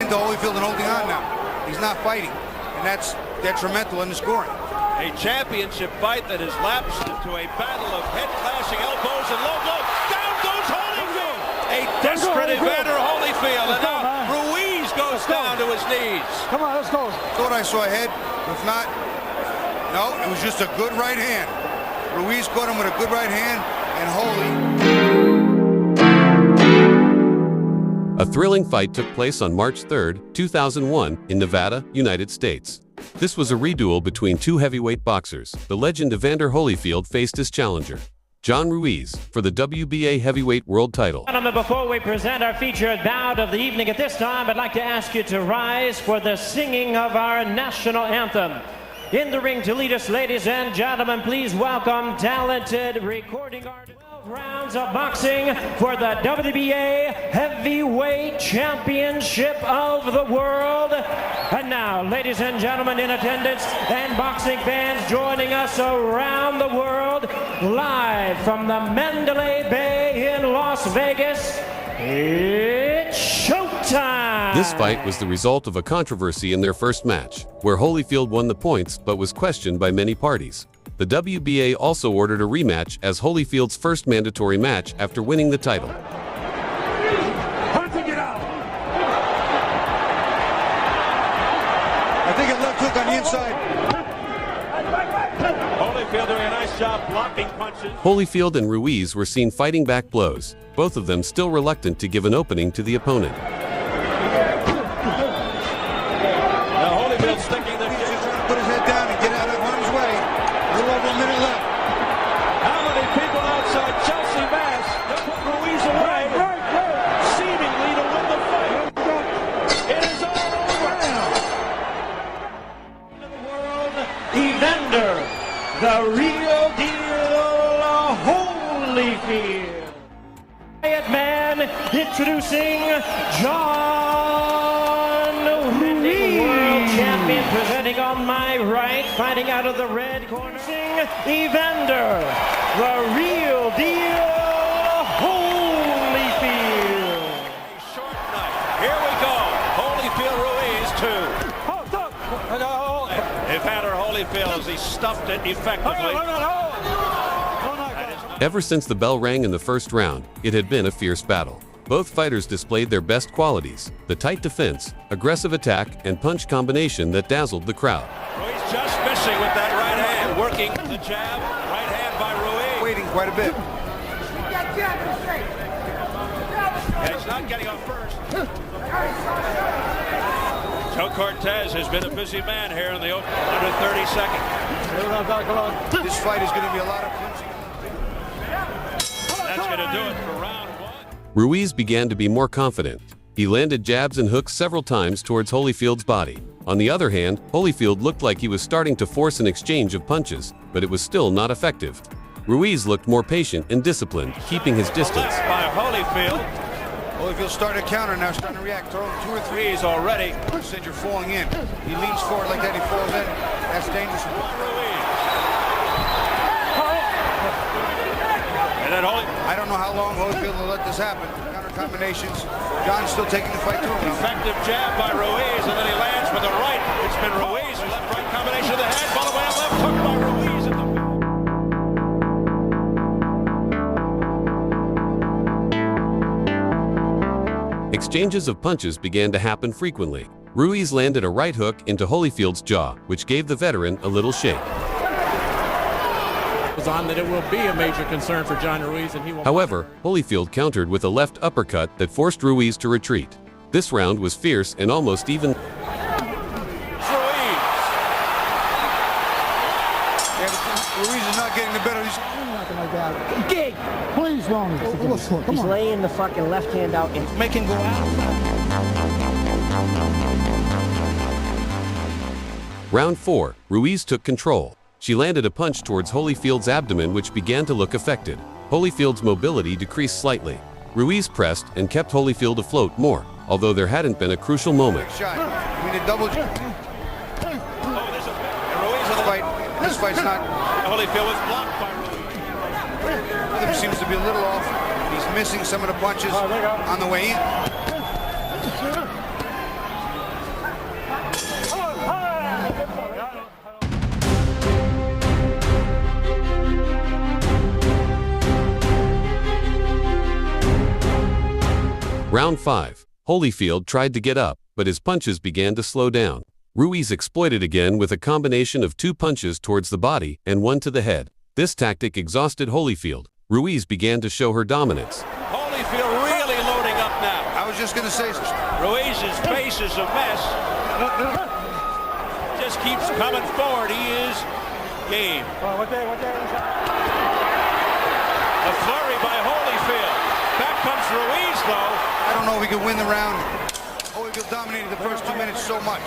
into Holyfield and holding on now. He's not fighting, and that's detrimental in the scoring. A championship fight that has lapsed into a battle of head-clashing elbows and low blows. Down goes Holyfield! A desperate Evander Holyfield, and now Ruiz goes down to his knees. Come on, let's go. Thought I saw a head. If not, no, it was just a good right hand. Ruiz caught him with a good right hand, and A thrilling fight took place on March 3, 2001 in Nevada, United States. This was a reduel between two heavyweight boxers. The legend Evander Holyfield faced his challenger, John Ruiz, for the WBA heavyweight world title. Gentlemen, before we present our featured bout of the evening, at this time I'd like to ask you to rise for the singing of our national anthem. In the ring to lead us, ladies and gentlemen, please welcome talented recording artist. 12 rounds of boxing for the WBA Heavyweight Championship of the world. And now, ladies and gentlemen in attendance and boxing fans joining us around the world, live from the Mandalay Bay in Las Vegas, it's showtime! This fight was the result of a controversy in their first match, where Holyfield won the points but was questioned by many parties. The WBA also ordered a rematch as Holyfield's first mandatory match after winning the title. Punching it out. I think a left hook on the inside. Holyfield doing a nice job blocking punches. Holyfield and Ruiz were seen fighting back blows, both of them still reluctant to give an opening to the opponent. Now Holyfield sticking the He's trying to put his head down and get out of harm's way. A little over a minute left. How many people outside Chelsea Mass to put Ruiz away, seemingly to win the fight? It is all over now. The world, Evander, the real deal, Holyfield. Quiet man, introducing John Ruiz, world champion, presenting on my right, fighting out of the red corner, Evander, the real deal, Holyfield. A short night. Here we go. Holyfield Ruiz 2. Evander Holyfield as he stuffed it effectively. Ever since the bell rang in the first round, it had been a fierce battle. Both fighters displayed their best qualities, the tight defense, aggressive attack, and punch combination that dazzled the crowd. Ruiz just missing with that right hand, working the jab, right hand by Ruiz. Waiting quite a bit. And he's not getting up first. Joe Cortez has been a busy man here in the open under 30 seconds. This fight is going to be a lot of punching. That's going to do it for round one. Ruiz began to be more confident. He landed jabs and hooks several times towards Holyfield's body. On the other hand, Holyfield looked like he was starting to force an exchange of punches, but it was still not effective. Ruiz looked more patient and disciplined, keeping his distance. By Holyfield. Holyfield's starting to counter now, starting to react. Throw him 2 or 3. Ruiz already. You said you're falling in. He leans forward like that, he falls in. That's dangerous. Ruiz. And then I don't know how long Holyfield will let this happen. Counter combinations. John's still taking the fight to him. effective jab by Ruiz, and then he lands with a right. It's been Ruiz. Left-right combination of the head. Follow by a left hook by Ruiz. Exchanges of punches began to happen frequently. Ruiz landed a right hook into Holyfield's jaw, which gave the veteran a little shake. On that it will be a major concern for John Ruiz, and he will. However, Holyfield countered with a left uppercut that forced Ruiz to retreat. This round was fierce and almost even. Ruiz. Ruiz is not getting the better. Gig! Please, Ronnie. He's laying the fucking left hand out and Making go out. Round 4, Ruiz took control. She landed a punch towards Holyfield's abdomen, which began to look affected. Holyfield's mobility decreased slightly. Ruiz pressed and kept Holyfield afloat more, although there hadn't been a crucial moment. Shot. We need a double. Ruiz in the Fight. This fight's not. Holyfield was blocked by Ruiz. Rhythm seems to be a little off. He's missing some of the punches on the way in. Round 5. Holyfield tried to get up, but his punches began to slow down. Ruiz exploited again with a combination of 2 punches towards the body and 1 to the head. This tactic exhausted Holyfield. Ruiz began to show her dominance. Holyfield really loading up now. I was just going to say, Ruiz's face is a mess. Just keeps coming forward. He is game. A flurry by Holyfield. Back comes Ruiz, though. I don't know if we could win the round. Holyfield dominated the first 2 minutes so much.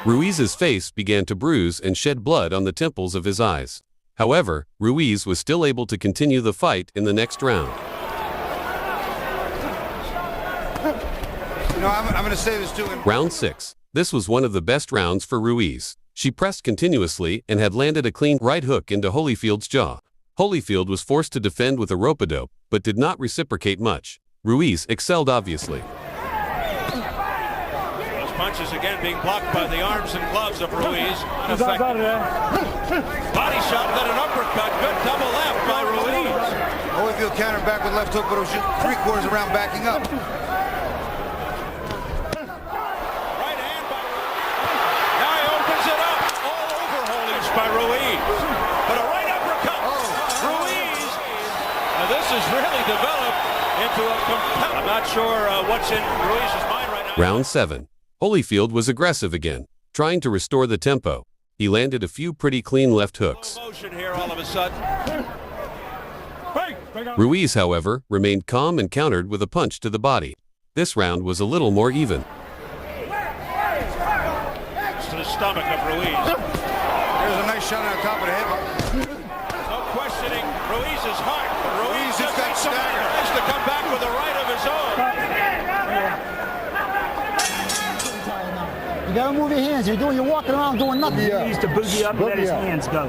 Ruiz's face began to bruise and shed blood on the temples of his eyes. However, Ruiz was still able to continue the fight in the next round. You know, I'm going to say this too. Round 6. This was one of the best rounds for Ruiz. She pressed continuously and had landed a clean right hook into Holyfield's jaw. Holyfield was forced to defend with a rope-a-dope, but did not reciprocate much. Ruiz excelled obviously. Those punches again being blocked by the arms and gloves of Ruiz. Unaffected. Body shot, then an uppercut. Good double left by Ruiz. Holyfield countered back with left hook, but it was just 3/4 around backing up. Right hand by Ruiz. Now he opens it up. All over Holyfield by Ruiz. But a right uppercut. Ruiz. Now this has really developed into a compelling. I'm not sure what's in Ruiz's mind right now. Round 7. Holyfield was aggressive again, trying to restore the tempo. He landed a few pretty clean left hooks. Motion here all of a sudden. Ruiz, however, remained calm and countered with a punch to the body. This round was a little more even. To the stomach of Ruiz. There's a nice shot on top of the head. No questioning Ruiz's heart. Ruiz just got staggered. Has to come back with a right of his own. You gotta move your hands. You're walking around doing nothing. He needs to boogie up and let his hands go.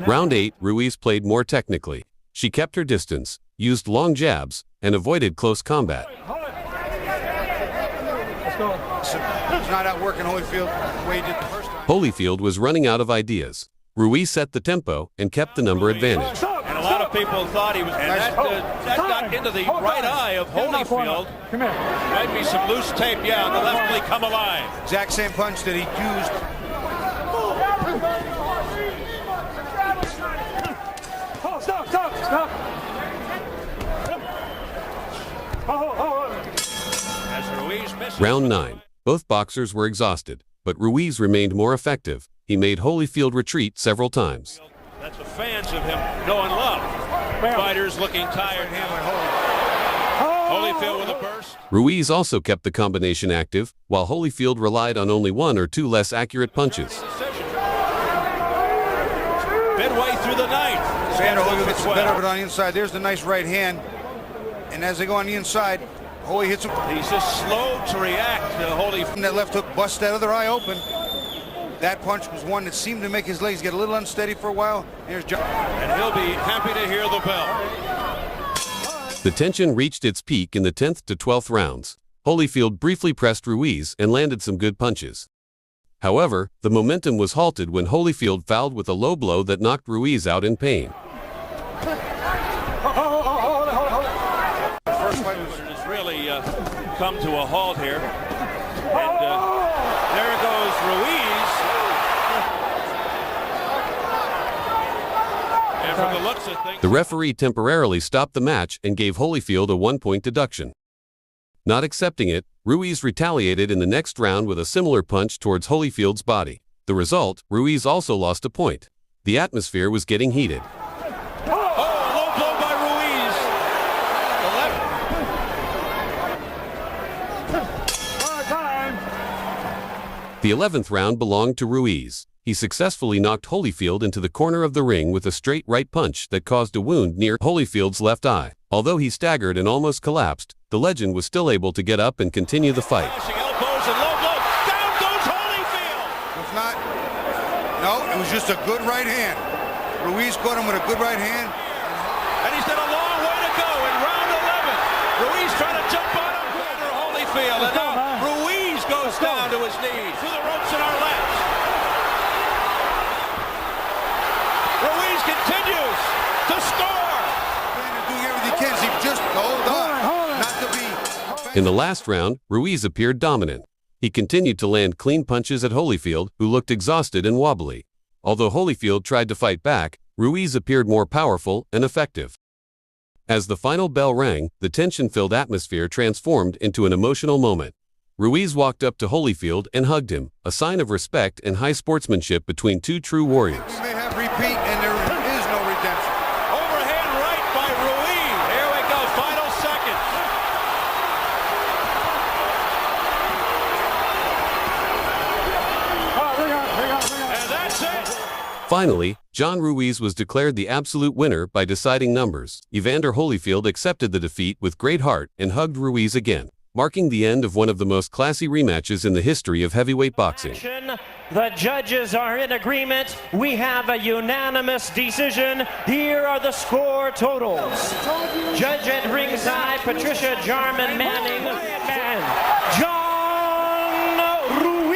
Round 8. Ruiz played more technically. She kept her distance, used long jabs, and avoided close combat. He's not outworking Holyfield the way he did the first time. Holyfield was running out of ideas. Ruiz set the tempo and kept the number advantage. And a lot of people thought he was. And that got into the right eye of Holyfield. Come here. Might be some loose tape. Yeah, on the left leg, come alive. Exact same punch that he used. Stop. As Ruiz misses. Round 9. Both boxers were exhausted, but Ruiz remained more effective. He made Holyfield retreat several times. That's the fans of him know and love. Fighters looking tired. Holyfield with a burst. Ruiz also kept the combination active, while Holyfield relied on only 1 or 2 less accurate punches. Midway through the ninth. Evander Holyfield gets better, but on the inside, there's the nice right hand. And as they go on the inside, Holy hits him. He's just slow to react to Holyfield. That left hook busts that other eye open. That punch was one that seemed to make his legs get a little unsteady for a while. Here's John. And he'll be happy to hear the bell. The tension reached its peak in the 10th to 12th rounds. Holyfield briefly pressed Ruiz and landed some good punches. However, the momentum was halted when Holyfield fouled with a low blow that knocked Ruiz out in pain. The first fight has really come to a halt here. And there goes Ruiz. And from the looks of things, The referee temporarily stopped the match and gave Holyfield a 1-point deduction. Not accepting it, Ruiz retaliated in the next round with a similar punch towards Holyfield's body. The result, Ruiz also lost a point. The atmosphere was getting heated. low blow by Ruiz. The 11th round belonged to Ruiz. He successfully knocked Holyfield into the corner of the ring with a straight right punch that caused a wound near Holyfield's left eye. Although he staggered and almost collapsed, the legend was still able to get up and continue the fight. Elbows and low blow. Down goes Holyfield. If not, no, it was just a good right hand. Ruiz caught him with a good right hand. And he's got a long way to go in round 11. Ruiz trying to jump on him. Evander Holyfield. And now Ruiz goes down to his knees. Through the ropes in our laps. Ruiz continues to score. Evander doing everything he can. He just hold on. In the last round, Ruiz appeared dominant. He continued to land clean punches at Holyfield, who looked exhausted and wobbly. Although Holyfield tried to fight back, Ruiz appeared more powerful and effective. As the final bell rang, the tension-filled atmosphere transformed into an emotional moment. Ruiz walked up to Holyfield and hugged him, a sign of respect and high sportsmanship between two true warriors. We may have repeat, and there is no redemption. Overhand right by Ruiz. Here we go, final seconds. And that's it. Finally, John Ruiz was declared the absolute winner by deciding numbers. Evander Holyfield accepted the defeat with great heart and hugged Ruiz again, marking the end of one of the most classy rematches in the history of heavyweight boxing. The judges are in agreement. We have a unanimous decision. Here are the score totals. Judge at ringside, Patricia Jarman Manning, and John Ruiz.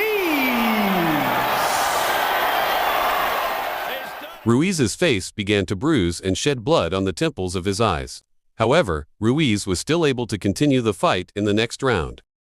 Ruiz's face began to bruise and shed blood on the temples of his eyes. However, Ruiz was still able to continue the fight in the next round.